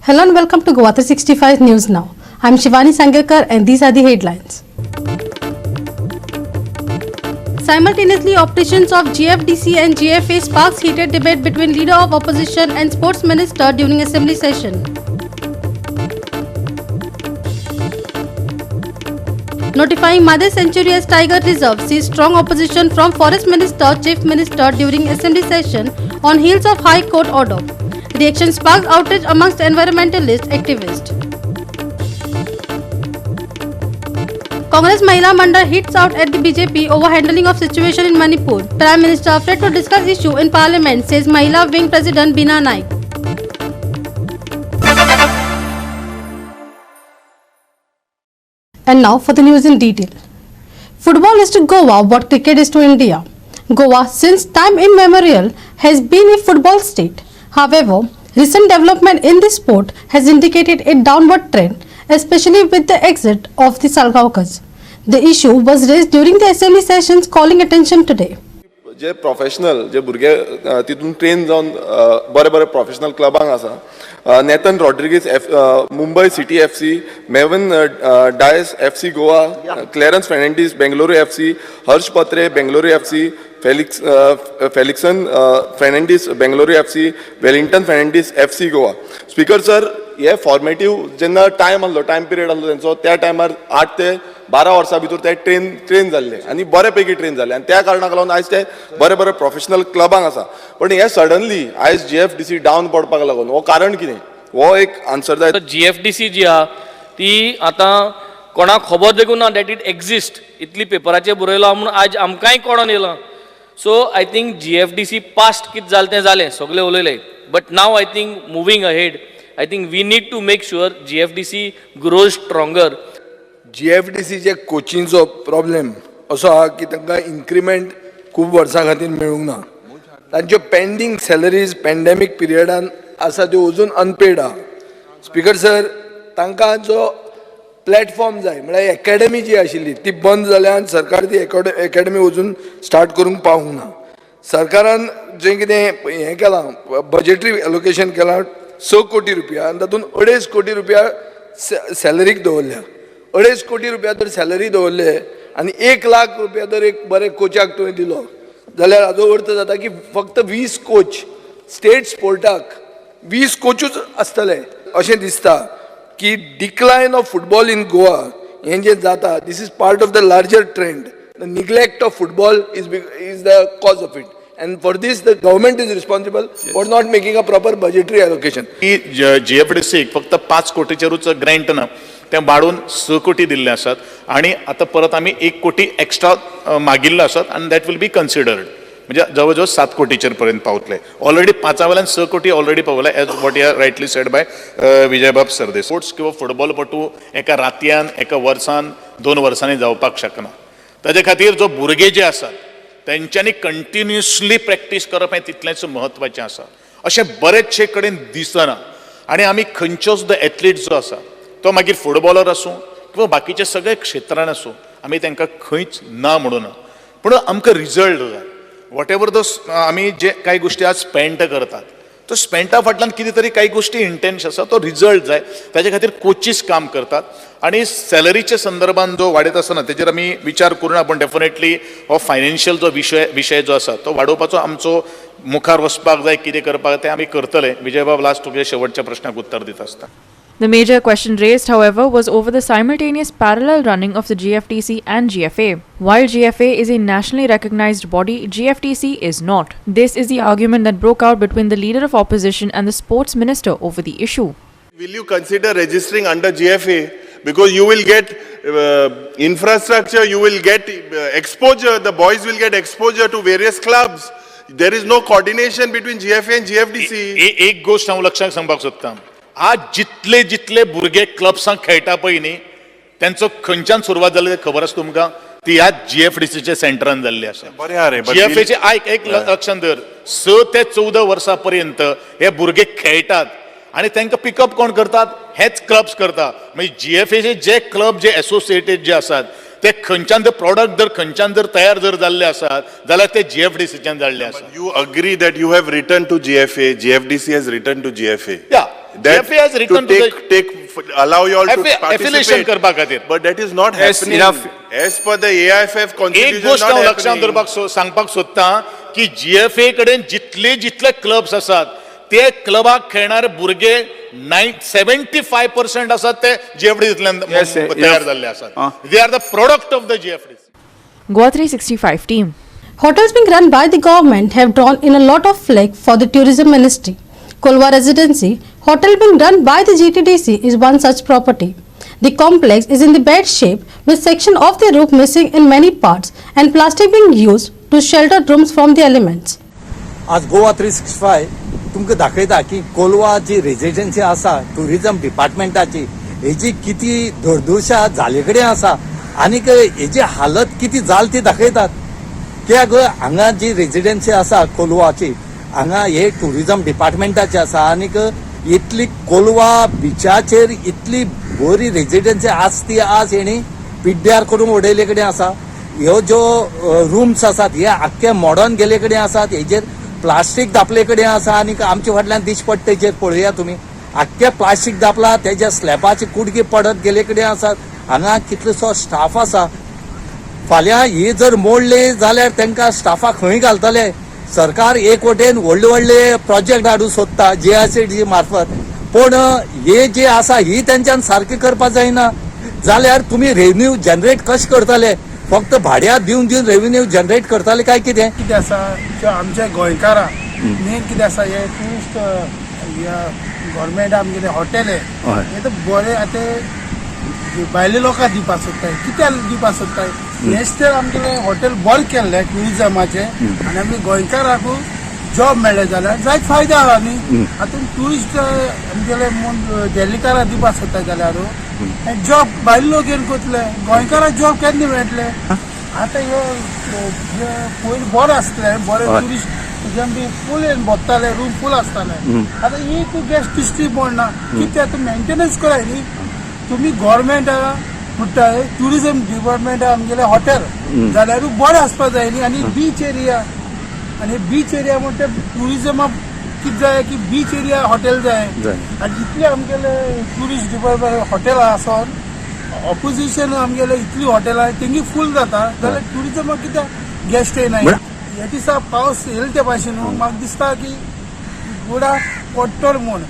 Hello and welcome to GOA365 News Now. I'm Shivani Sangarkar and these are the headlines. Simultaneously, operations of GFDC and GFA sparks heated debate between leader of opposition and sports minister during assembly session. Notifying Mother Sanctuary as Tiger Reserve sees strong opposition from Forest Minister, Chief Minister during assembly session on heels of High Court order. Reaction sparks outrage amongst environmentalist activists. Congress Mahila Mandal hits out at the BJP over handling of situation in Manipur. Prime Minister afraid to discuss issue in Parliament, says Mahila Wing President Bina Naik. And now for the news in detail. Football is to Goa what cricket is to India. Goa, since time immemorial, has been a football state. However, recent development in this sport has indicated a downward trend, especially with the exit of the Salgaonkars. The issue was raised during the assembly sessions, calling attention today. जे professional जे भुरगे तितून train जावन बरे बरे professional क्लबांक आसा Nathan Rodrigues Mumbai city FC, Mevan Dias FC Goa, Clarence Fernandes Bengaluru FC, Harsh Patre Bengaluru FC, Felixson Fernandes Bengaluru FC, Wellington Fernandes FC Goa. Speaker sir, हे फॉर्मेटिव्ह जेन्ना टायम आसलो, टायम पिरियड आसलो तेंचो, त्या टायमार 8 ते 12 वर्सां भितर ते ट्रेन जाल्ले आनी बऱ्यापैकी ट्रेन जाले आनी त्या कारणाक लागून आयज ते बरे बरे प्रोफेशनल क्लबांक आसा. पण हे सडनली आयज GFDC डावन पडपाक लागून हो कारण कितें, हो एक आन्सर जाय. GFDC जी आहा ती आतां कोणाक खबर देखून ना डॅट इट एक्झिस्ट. इतली पेपराचेर बरयलो म्हणून आज आमकांय कळोन येयलां. So I think GFDC past कितें जालें तें जालें, सगळे उलयले. But now I think moving ahead, I think we need to make sure GFDC grows stronger. GFDC चे कोचिंगचो प्रॉब्लेम असो आहा की तांकां इन्क्रिमेंट खूब वर्सां खातीर मेळूंक ना. तांच्यो पेंडींग सॅलरीज पॅन्डेमीक पिरियडान आसा त्यो अजून अनपेड आहा. स्पीकर सर, तांकां जो प्लॅटफॉर्म जाय म्हळ्यार एकेडमी जी आशिल्ली ती बंद जाल्या, सरकार ती एकेडमी अजून स्टार्ट करूंक पावूंक ना. सरकारान जें कितें हें केलां, बजेटरी एलोकेशन केलां 6 कोटी रुपया आनी तातूंत 2.5 कोटी रुपया सॅलरीक दवरल्या. 2.5 कोटी रुपया जर सॅलरी दवरले आनी 1 लाख रुपया जर एक बरे कोचाक तुवें दिलो जाल्यार हाजो अर्थ जाता की फक्त 20 कोच स्टेट स्पोर्टाक 20 कोचूच आसतले अशें दिसता. की decline of football in Goa हें जें जाता, this is part of the larger trend. The neglect of football is the cause of it. And for this, the government is responsible for not making a proper budgetary allocation. GFDC फक्त 5 कोटीचेरूच Grant ना, ते वाढून 6 कोटी दिल्ले आसात आणि आता परत आम्ही 1 कोटी एक्स्ट्रा मागिल्ले आसात आणि दॅट विल बी कन्सिडर्ड. म्हणजे जवळजवळ 7 कोटीचेर पर्यंत पावतले. ऑलरेडी 5 6 कोटी ऑलरेडी पावला, as what you are rightly said by Vijaybab Sardesai. Sports किंवा फुटबॉलपटू एका रातयान एका वर्सान 2 वर्सांनी जावपाक शकना. ताजे खातीर जो भुरगे जे आसात त्यांच्यानी कंटिन्युअसली प्रॅक्टीस करप हें तितलेंच म्हत्वाचें आसा. अशें बरेचशे कडेन दिसना आनी आमी खंयचोच द एथलीट जो आसा तो मागीर फुटबॉलर आसूं किंवा बाकीचे सगळे क्षेत्रान आसूं, आमी तांकां खंयच ना म्हणून. पूण आमकां रिजल्ट जाय. वॉट एवर द आमी जे कांय गोश्टी आज स्पेंड करतात, तो स्पेंटा फाटल्यान कितें तरी काही गोष्टी इंटेन्शन आसा, तो रिजल्ट जाय. ताजे खातीर कोचीस काम करतात आणि सॅलरीच्या संदर्भात जो वाडयत आसतना तेजेर आमी विचार करूना. पण डेफिनेटली हो फायनान्शियल जो विशय जो आसा तो वाडोवपाचो आमचो मुखार वचपाक जाय. कितें करपाक तें आमी करतले. विजयबाब लास्ट तुगे शेवटच्या प्रश्नाक उत्तर दिता आसता. The major question raised, however, was over the simultaneous parallel running of the GFDC and GFA. While GFA is a nationally recognized body, GFDC is not. This is the argument that broke out between the leader of opposition and the sports minister over the issue. Will you consider registering under GFA? Because you will get infrastructure, you will get exposure, the boys will get exposure to various clubs. There is no coordination between GFA and GFDC. एक गोष्ट हांव लक्षाक सांगपाक सोदतां. आज जितले भुरगे क्लब्सांक खेळटा पळय न्ही, त्यांचो खंयच्यान सुरवात जाली तें खबर आसा तुमकां? ती ह्या GFDCच्या सेंटरान जाल्ली आसा. GFAचे एक लक्षात धर, 6 ते 14 वर्सां पर्यंत हे भुरगे खेळटात आणि तांकां पिकअप कोण करतात? हेच क्लब्स करता. म्हणजे GFAचे जे क्लब जे एसोसिएटेड जे आसात ते खंयच्यान जर प्रॉडक्ट जर खंयच्यान जर तयार जर जाल्ले आसात जाल्यार ते GFDCच्यान जाल्ले आसात. You agree that you have written to GFA, GFDC has written to GFA. Yeah. GFA has written to allow you all to affiliation participate. करपा खातीर. But that is not Yes, happening. enough. As per the AIFF एक constitution, गोष्ट not हांव लक्षांत happening. दवरपाक सांगपाक सोदतां की GFA कडेन जितले क्लब्स आसात ते क्लबाक खेळणारे भुरगे 75% आसात ते GFDCंतल्यान तयार जाल्ले आसात. They are the product of the GFDC. GOA365 team. Hotels being run by the government have drawn in a lot of flack for the tourism ministry. Kolwa Residency, hotel being run by the GTDC, is one such property. The complex is in the bad shape with section of the roof missing in many parts and plastic being used to shelter rooms from the elements. आज गोवा 365 तुमकां दाखयता की कोलवा जी residency आसा tourism डिपार्टमेंटाची हेजी किती धडधुशा जाले कडेन आसा आनीक हेजी हालत किती जाल ती दाखयतात. कित्याक हांगा जी रेजिडेन्सी आसा कोलवाची हांगा हे टुरिजम डिपार्टमेंटाची आसा आनीक इतली कोलवा बिचाचेर इतली बरी रेजिडेन्सी आज हेणी पिड्ड्यार करून उडयले कडेन आसा. ह्यो ज्यो रूम्स आसात हे आख्खे मॉडर्न गेले कडेन आसात. हेजेर प्लास्टीक दापले कडेन आसा आनीक आमच्या फाटल्यान दिश्ट पडटा तेजेर पळया तुमी आख्खे प्लास्टीक दापला तेज्या स्लॅबाची कुडकी पडत गेले कडेन आसात. हांगा कितलोसो स्टाफ आसा. फाल्यां ही जर मोडली जाल्यार तांकां स्टाफाक खंय घालतले. सरकार एक वटेन व्हडले प्रोजेक्ट हाडूं सोदता GICDC मार्फत पूण हे जे आसा ही तेंच्यान सारकी करपा जायना जाल्यार तुमी रेव्हन्यू जनरेट कशें करतले. फक्त भाड्याक दिवन रेव्हन्यू जनरेट करतले काय कितें. कितें आसा जे आमचे गोंयकारां मेन कितें आसा हे टुरिस्ट गव्हर्मेंट आमगेले हॉटेल हे तर बरे आतां भायले लोकांक दिवपाक सोदताय कित्याक दिवपाक सोदताय. हेच तर आमगेले हॉटेल बरें केल्ले टुरिजमाचे आनी आमी गोंयकारांक जॉब मेळ्ळे जाल्यार जायत फायदो आहा न्ही. हातून ट्युरिस्ट आमगेले दिल्लीकारांक दिवपाक सोदताय जाल्यार जॉब भायले लोक येवन करतले गोंयकारांक जॉब केन्ना मेळटले. आतां ह्यो पयलीं बरो आसतले बरे ट्युरिस्ट बी फूल येवन बसताले रूम फूल आसताले. आतां एक गेस्ट डिस्ट्रीक्ट म्हणना कित्याक मेंटेनन्स कराय न्ही तुमी गव्हर्मेंटा म्हणटाय ट्युरिजम डिपार्टमेंटा आमगेले हॉटेल जाल्यार बरें आसपाक जाय न्ही. आनी बीच एरिया आनी बीच एरिया म्हणटा ट्युरिजमाक कितें जाय की बीच एरिया हॉटेल जाय आनी इतले आमगेले ट्युरिस्ट डिपार्टमेंट हॉटेल आसोन ऑपोजिशन आमगेले इतली हॉटेलां तेंगी फूल जाता जाल्यार ट्युरिजमाक कित्याक गेस्ट येयनाय. हे दिसा पावस येयले ते भाशेन म्हाका दिसता की गुडा पडटलो म्हूण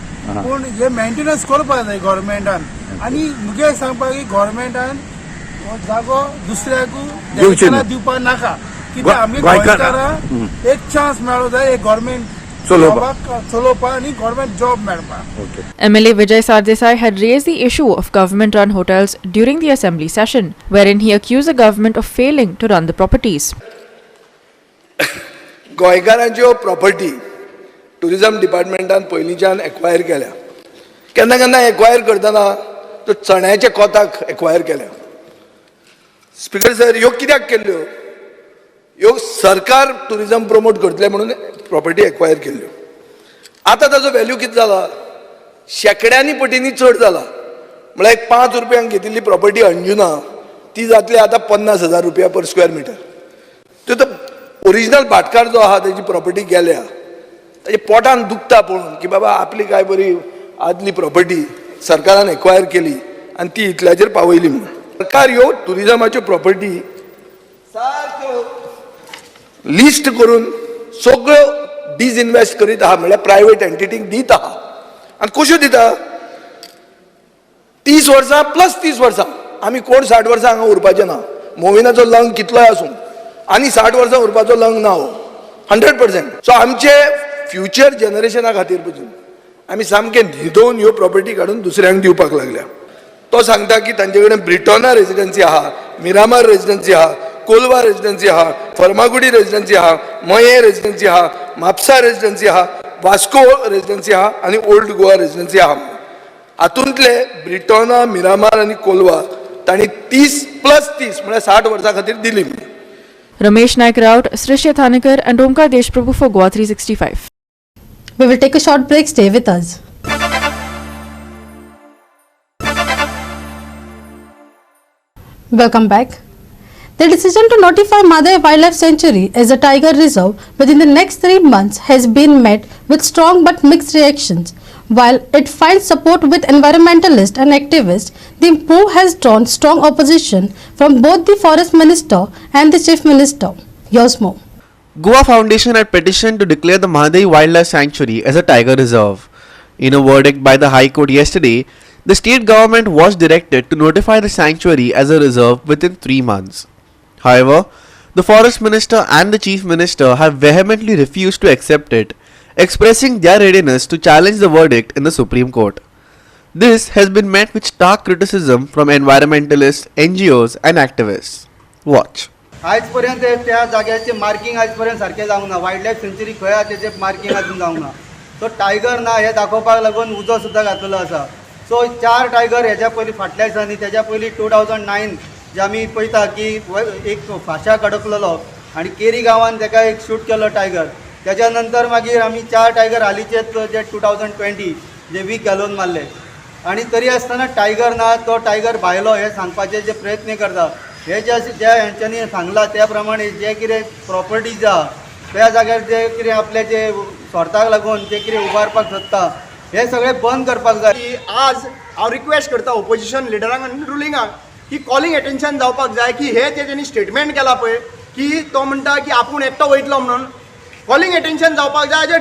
पूण हे मेंटेनन्स करपाक जाय गव्हर्मेंटान आनी मुगे सांगपाक की गव्हर्मेंटान हो जागो दुसऱ्याक दिवपाक नाका कित्याक आमी गोंयकारांक एक चान्स मेळो जाय हे गव्हर्मेंट चलोवपाक आनी गव्हर्मेंट जॉब मेळपाक. MLA Vijay Sardesai had raised the issue of government-run hotels during the assembly session, wherein he accused the government of failing to run the properties. गोंयकारांच्यो प्रॉपर्टी टुरिजम डिपार्टमेंटान पयलींच्यान acquire केल्या. केन्ना केन्ना acquire करतना त्यो चण्याच्या कोताक एक्वायर केल्या. स्पीकर सर ह्यो कित्याक केल्ल्यो. ह्यो सरकार टुरिजम प्रमोट करतले म्हणून प्रॉपर्टी एक्वायर केल्ल्यो. आतां ताजो व्हॅल्यू कितें जाला शेकड्यांनी पटींनी चड जाला. म्हळ्यार एक 5 रुपयांक घेतिल्ली प्रॉपर्टी अंजुना ती जातली आतां 50,000 रुपया पर स्क्वेअर मिटर. त्यो तो ओरिजिनल भाटकार जो आहा तेजी प्रॉपर्टी गेल्या ताजे पोटान दुखता पळोवन की बाबा आपली काय बरी आदली प्रॉपर्टी सरकारान एक्वायर केली आनी ती इतल्याचेर पावयली म्हणून. सरकार ह्यो टुरिजमाच्यो प्रॉपर्टी सारक्यो लिस्ट करून सगळ्यो डिसइन्वेस्ट करीत आहा म्हळ्यार प्रायवेट एंटिटीक दीत आहा. आनी कश्यो दिता 30 वर्सां प्लस 30 वर्सां. आमी कोण 60 वर्सां हांगा उरपाचे ना. मोविनाचो लंग कितलोय आसूं आनी 60 वर्सां उरपाचो लंग ना हो 100%. सो आमचे फ्युचर जनरेशना खातीर पसून आमी सामके न्हिदोवन ह्यो प्रॉपर्टी काडून दुसऱ्यांक दिवपाक लागल्या. तो सांगता की तांचे कडेन ब्रिटोना रेजिडेन्सी आहा, मिरामार रेजिडेन्सी आहा, कोलवा रेजिडेन्सी आहा, फर्मागुडी रेजिडेन्सी आहा, मये रेजिडेन्सी आहा, म्हापसा रेजिडेन्सी आहा, वास्को रेजिडेन्सी आहा आनी ओल्ड गोवा रेजिडेन्सी आहा. हातूंतले ब्रिटोना, मिरामार आनी कोलवा तांणी 30 प्लस 30 म्हळ्यार 60 वर्सां खातीर दिली. Ramesh Naik Raut, Srishya Thanekar and Omkar Deshprabhu for GOA 365. We will take a short break. Stay with us. Welcome back. The decision to notify Madai Wildlife Sanctuary as a tiger reserve within the next 3 months has been met with strong but mixed reactions. While it finds support with environmentalists and activists, the move has drawn strong opposition from both the Forest Minister and the Chief Minister. Here's more. Goa Foundation had petitioned to declare the Mahadai Wildlife Sanctuary as a tiger reserve. In a verdict by the High Court yesterday, the state government was directed to notify the sanctuary as a reserve within 3 months. However, the Forest Minister and the Chief Minister have vehemently refused to accept it, expressing their readiness to challenge the verdict in the Supreme Court. This has been met with stark criticism from environmentalists, NGOs and activists. Watch. आजपर्यंत त्या जाग्याचे marking आजपर्यंत सारखे जावंक ना. Wild life sanctuary खंय आसा तेचे marking अजून जावंक ना. तो टायगर ना हे दाखोवपाक लागून उजो सुद्दां घातलेलो आसा. सो 4 टायगर हेच्या पयलीं फाटल्या दिसांनी तेच्या पयलीं 2009 जे आमी पळयता की एक फाशा कडकलेलो आनी केरी गांवान तेका एक शूट केलो टायगर. त्याच्या नंतर मागीर आमी 4 टायगर हालींचेच जे 2020 जे वीक घालून मारले. आनी तरी आसतना टायगर ना, तो टायगर भायलो हे सांगपाचे जे प्रयत्न करता. हे ज्या हेंच्यांनी सांगलां त्या प्रमाणे जे कितें प्रॉपर्टीज आहा त्या जाग्यार जे कितें आपले जे स्वार्थाक लागून जे कितें उबारपाक सोदता हे सगळें बंद करपाक जाय. आज हांव रिक्वेस्ट करता ओपोजिशन लिडरांक आनी रुलिंगाक की कॉलिंग एटेन्शन जावपाक जाय की हे तेणी स्टेटमेंट केला पळय की तो म्हणटा की आपूण एकटो वयतलो म्हणून. कॉलिंग एटेन्शन जावपाक जाय, जे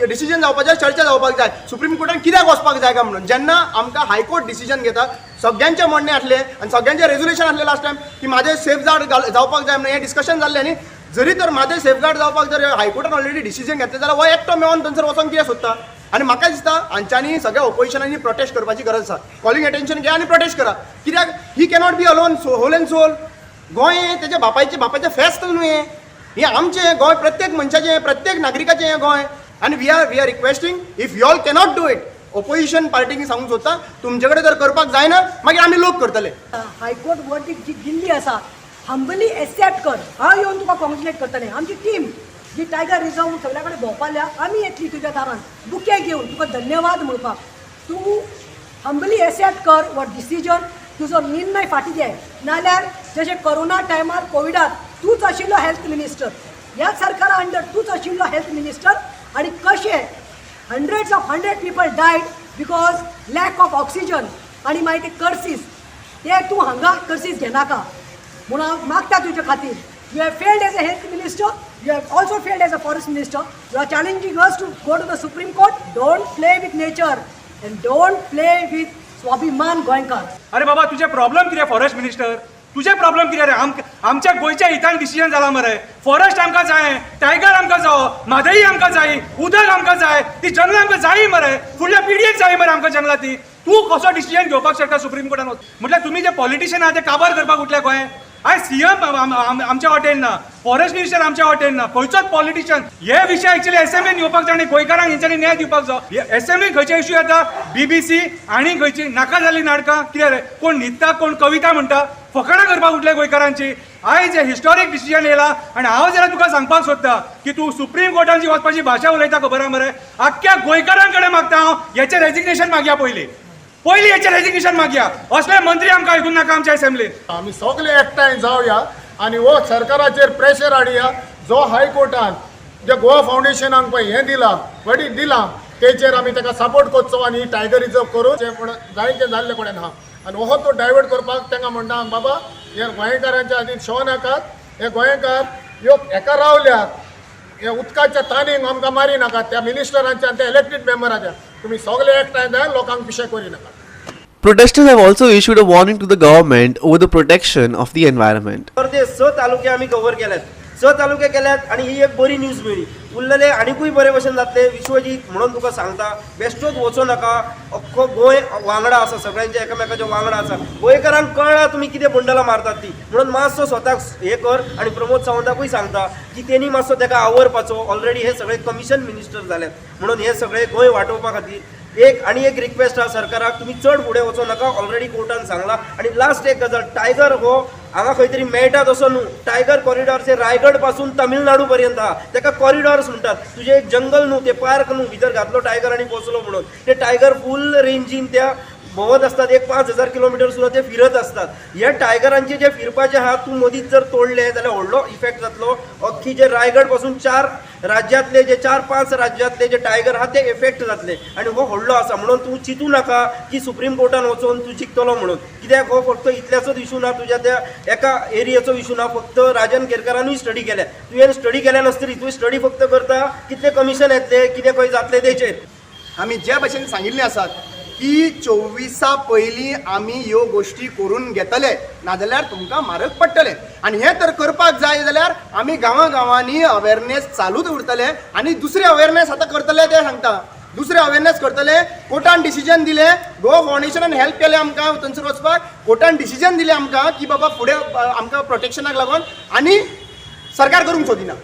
डिसिजन जावपाक जाय, चर्चा जावपाक जाय. सुप्रीम कोर्टान कित्याक वचपाक जाय काय म्हणून. जेन्ना आमकां हायकोर्ट डिसिजन घेता सगळ्यांचे म्हणणे आसले आनी सगळ्यांचे रेजोल्युशन आसले लास्ट टायम की म्हाजें सेफगार्ड जावपाक जाय म्हणून हें डिस्कशन जाल्लें न्ही. जरी तर म्हाजें सेफगार्ड जावपाक जर हायकोर्टान ऑलरेडी डिसिजन घेतलें जाल्यार हो एकटो मेळोन थंयसर वचोन कितें सोदता. आनी म्हाका दिसता हांच्यांनी सगळ्या ओपोजिशनांनी प्रोटेस्ट करपाची गरज आसा. कॉलिंग एटेन्शन घ्या आनी प्रोटेस्ट करा. कित्याक he cannot be alone whole and soul. Goa हें तेच्या बापायचें फेस्त न्हू हें आमचें गोंय प्रत्येक मनशाचें प्रत्येक नागरिकाचें हें गोंय. आनी we are requesting if you all cannot do it. Opposition पार्टीक सांगूंक सोदता तुमचे कडेन जर करपाक जायना मागीर आमी लोक करतले. हायकोर्ट वर्डिक्ट जी दिल्ली आसा हंबली एक्सेप्ट कर. हांव येवन तुका कॉंग्रेच्युलेट करतलें. आमची टीम जी टायगर रिझर्व सगळ्या कडेन भोंवपाल्या आमी येतली तुज्या दारान बुके घेवन तुका धन्यवाद म्हणपाक. तूं हंबली एक्सेप्ट कर वो डिसिजन, तुजो निर्णय फाटीं घे. नाल्यार जशें कोरोना टायमार कोविडाक तूच आशिल्लो हेल्थ मिनिस्टर, ह्याच सरकारा अंडर तूच आशिल्लो हेल्थ मिनिस्टर आनी कशें hundreds people died because lack of oxygen आणि मागीर ते कर्सीस ते तूं हांगा कर्सीस घेनाका म्हणून हांव मागता तुजे खातीर. You have failed as a health minister, you have also failed as a forest minister. You are challenging us to go to the Supreme Court. Don't play with nature and don't play with स्वाभिमान गोंयकार. अरे बाबा तुझे problem कितें forest minister? तुझे problem कितें रे? आमच्या गोंयच्या हितान डिसिजन जाला मरे. फॉरेस्ट आमकां जाय, टायगर आमकां जावो, म्हादई आमकां जाय, उदक आमकां जाय, ती जंगलां आमकां जायी मरे. फुडल्या पिडयेक जाय मरे आमकां जंगलां ती. तूं कसो डिसिजन घेवपाक शकता सुप्रीम कोर्टान? म्हटल्यार तुमी जे पॉलिटिशियन आहा ते काबार करपाक उठल्या गोंय. आयज सीएम आमच्या वाटेन ना, फॉरेस्ट मिनिस्टर आमच्या वाटेन ना, खंयचोच पॉलिटिशियन. हे विशय एक्चुअली एसेंब्लीन येवपाक जाय आनी गोंयकारांक हेंच्यांनी न्याय दिवपाक जाय. एसेंब्लीन खंयचे इश्यू येता BBC आनी खंयची नाका जाल्ली नाटकां कितें रे? कोण न्हिदता, कोण कविता म्हणटा, फकाणां करपाक उठल्या गोंयकारांची. आयज हे हिस्टॉरीक डिसिजन येयला आनी हांव जाल्यार तुका सांगपाक सोदता की तूं सुप्रीम कोर्टान जी वचपाची भाशा उलयता खबर आहा मरे. आख्ख्या गोंयकारां कडेन मागता हांव हेचें रेजिग्नेशन मागया. पयलीं हेचें रेजिग्नेशन मागया. असले मंत्री आमकां हितून नाका आमच्या एसेंब्लीन. आमी सगळे एकठांय जावया आनी हो सरकाराचेर प्रेशर हाडया. जो हायकोर्टान जे गोवा फावंडेशनाक पळय हें दिलां वर्डिक्ट दिलां तेचेर आमी ताका सपोर्ट करचो आनी टायगर रिजर्व करून जायते जाल्ले कडेन आहा. आनी हो तो डायवर्ट करपाक तांकां म्हणटा बाबा हे गोंयकारांच्या खातीर शो नाकात. हे गोंयकार ह्यो हेका रावल्यात हे उदकाच्या तानीक आमकां मारी नाकात. त्या मिनिस्टरांच्या आनी त्या इलेक्टेड मेंबराच्या तुमी सगळे एकठांय जाय, लोकांक पिशे करी नाका. Protesters have also issued a warning to the government over the protection of the environment. तर ते 6 तालुके आमी कव्हर केल्यात. 6 तालुके केल्यात आनी ही एक बरी न्यूज मेळ्ळी. उरलेले आनीकूय बरे भशेन जातले. विश्वजीत म्हणून तुका सांगता बेश्टोच वचो नाका. अख्खो गोंय वांगडा आसा, सगळ्यांचे एकामेकाच्या वांगडा आसा. गोंयकारांक कळ्ळा तुमी कितें बंडलां मारतात ती. म्हणून मातसो स्वताक हे कर. आनी प्रमोद सावंताकूय सांगता की तेणी मातसो ताका आवरपाचो. ऑलरेडी हे सगळे कमिशन मिनिस्टर जाल्यात म्हणून हे सगळे गोंय वाटोवपा खातीर एक रिक्वेस्ट आहा सरकाराक, तुमी चड फुडें वचो नाका. ऑलरेडी कोर्टान सांगला. आनी लास्ट एक गजाल, टायगर हो हांगा खंय तरी मेळटा तसो न्हू. टायगर कॉरिडॉरचे रायगड पासून तमिळनाडू पर्यंत आहा. ताका कॉरिडॉर्स म्हणटात. तुजें एक जंगल न्हू, ते पार्क न्हू, भितर घातलो टायगर आनी पोचलो म्हणून. ते टायगर फूल रेंजीन त्या भोवत असतात, एक 5,000 किलोमीटर सुद्धा ते फिरत असतात. ह्या टायगरांचे जे फिरपाचे आहात तूं मदींच जर तोडले जाल्यार व्हडलो इफेक्ट जातलो. अख्खी जे रायगड पासून 4 राज्यांतले जे 4-5 राज्यांतले जे टायगर आहात ते इफेक्ट जातले आनी हो व्हडलो आसा. म्हणून तूं चिंतू नाका की सुप्रीम कोर्टान वचून तूं जिखतलो म्हणून, कित्याक हो फक्त इतल्याचोच इशू ना, तुज्या त्या एका एरियेचो इशू ना, फक्त राजन केरकरानूय स्टडी केल्या. तुवें स्टडी केल्या नासतली, तुवें स्टडी फक्त करता कितले कमिशन येतले, कितें खंय जातले तेचेर. आमी ज्या भशेन सांगिल्लें आसात की 24 पयलीं आमी ह्यो गोश्टी करून घेतले, नाजाल्यार तुमकां म्हारग पडटले. आनी हें तर करपाक जाय जाल्यार आमी गांवांनी अवेरनेस चालूच उरतले. आनी दुसरे अवेरनेस आतां करतले ते सांगता, दुसरे अवेरनेस करतले. कोर्टान डिसिजन दिले, गोवा फावंडेशनान हेल्प केलें आमकां थंयसर वचपाक. कोर्टान डिसिजन दिलें आमकां की बाबा फुडें आमकां प्रोटेक्शनाक लागून, आनी सरकार करूंक सोदिना.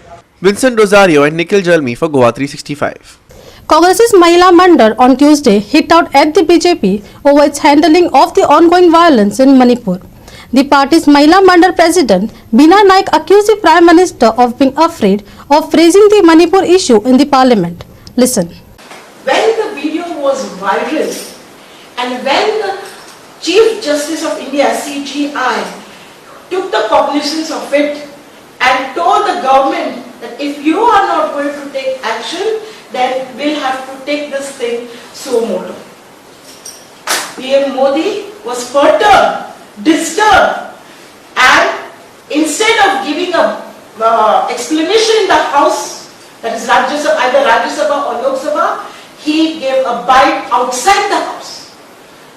Vincent Rosario and Nikhil Jalmi for GOA365. Congress's Mahila Mandal on Tuesday hit out at the BJP over its handling of the ongoing violence in Manipur. The party's Mahila Mandal president Beena Naik accused the Prime Minister of being afraid of raising the Manipur issue in the parliament. Listen. When the video was viral and when the Chief Justice of India, CJI, took the cognizance of it and told the government that if you are not going to take action, then we'll have to take this thing suo moto. PM Modi was perturbed, disturbed, and instead of giving a explanation in the House, that is either Rajya Sabha or Lok Sabha, he gave a bite outside the House.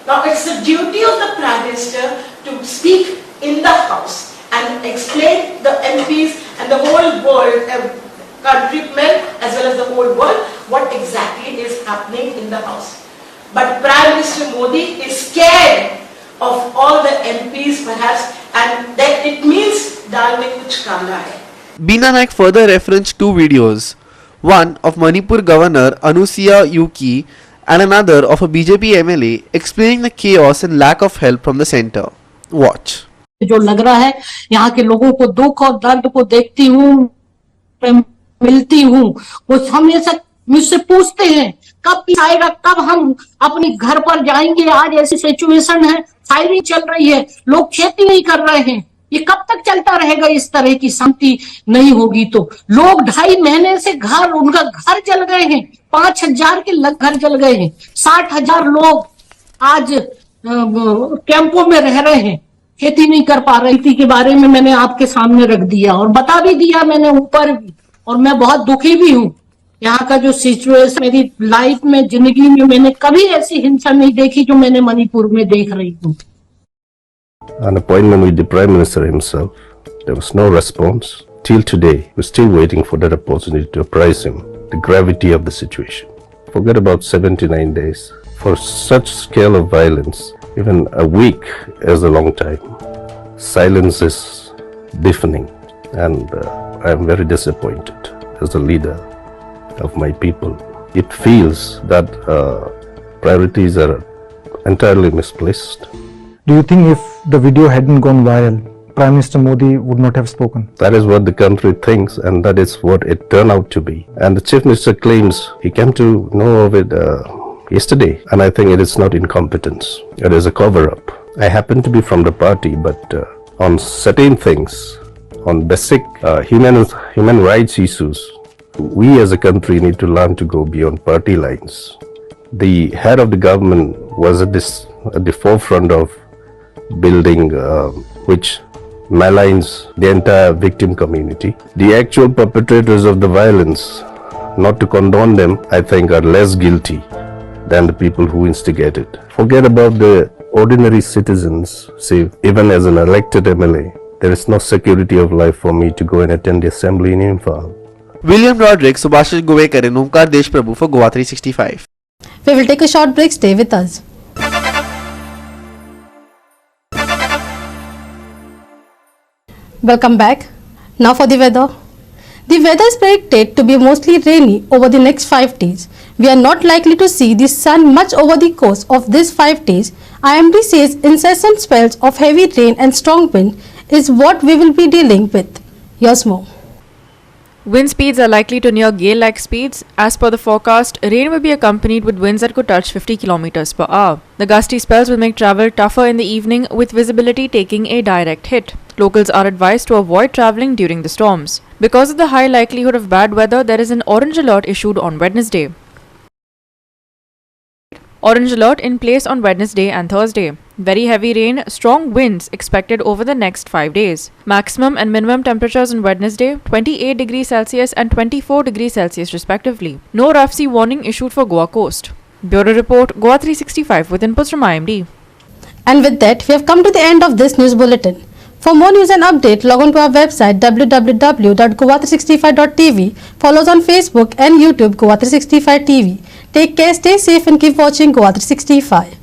Now it's the duty of the Prime Minister to speak in the House and explain the MPs and the whole world, countrymen as well as the whole world, what exactly is happening in the House. But Prime Minister Modi is scared of all the MPs perhaps, and that it means dal mein kuch kala hai. Beena Naik further referenced 2 videos, one of Manipur Governor Anusiya Uki and another of a BJP MLA explaining the chaos and lack of help from the center. Watch. जो लग रहा है, यहाँ के लोगों को दुख और दर्द को देखती हूँ, मिलती हूँ, वो हमेशा मुझसे पूछते हैं कब आएगा, कब हम अपने घर पर जाएंगे. आज ऐसी सिचुएशन है, फायरिंग चल रही है, लोग खेती नहीं कर रहे हैं. ये कब तक चलता रहेगा? इस तरह की शांति नहीं होगी तो लोग 2.5 महीने से उनका घर जल गए हैं. 5,000 के लग घर जल गए हैं. 60,000 लोग आज कैंपों में रह रहे हैं, खेती नहीं कर पा रही थी. के बारे में मैंने आपके सामने रख दिया और बता भी दिया मैंने ऊपर भी, और मैं बहुत दुखी भी हूँ. यहाँ का जो सिचुएशन, मेरी लाइफ में, जिंदगी में मैंने कभी ऐसी हिंसा नहीं देखी जो मैंने मणिपुर में देख रही हूँ. An appointment with the Prime Minister himself, there was no response. Till today, we're still waiting for that opportunity to apprise him the gravity of the situation. Forget about 79 days. For such scale of violence, even a week is a long time. Silence is deafening, and I am very disappointed as the leader of my people. It feels that priorities are entirely misplaced. Do you think if the video hadn't gone viral, Prime Minister Modi would not have spoken? That is what the country thinks, and that is what it turned out to be. And the Chief Minister claims he came to know of it yesterday, and I think it is not incompetence. It is a cover-up. I happen to be from the party, but on certain things, on basic human rights issues, we as a country need to learn to go beyond party lines. The head of the government was at the forefront of building which maligns the entire victim community. The actual perpetrators of the violence, not to condone them, I think are less guilty than the people who instigated. Forget about the ordinary citizens. See, even as an elected MLA, there is no security of life for me to go and attend the assembly in Imphal. William Roderick, Subhashish Govekar and Omkar Deshprabhu for GOA365. We will take a short break. Stay with us. Welcome back. Now for the weather. The weather is predicted to be mostly rainy over the next 5 days. We are not likely to see the sun much over the course of these 5 days. IMD says incessant spells of heavy rain and strong wind is what we will be dealing with. Here's more. Wind speeds are likely to near gale-like speeds. As per the forecast, rain will be accompanied with winds that could touch 50 km per hour. The gusty spells will make travel tougher in the evening, with visibility taking a direct hit. Locals are advised to avoid travelling during the storms. Because of the high likelihood of bad weather, there is an orange alert issued on Wednesday. Orange alert in place on Wednesday and Thursday. Very heavy rain, strong winds expected over the next 5 days. Maximum and minimum temperatures on Wednesday 28 degrees Celsius and 24 degrees Celsius respectively. No rough sea warning issued for Goa coast. Bureau report, GOA365 with inputs from IMD. And with that, we have come to the end of this news bulletin. For more news and update, log on to our website www.goa365.tv. Follow us on Facebook and YouTube GOA365 TV. Take care, stay safe and keep watching GOA365.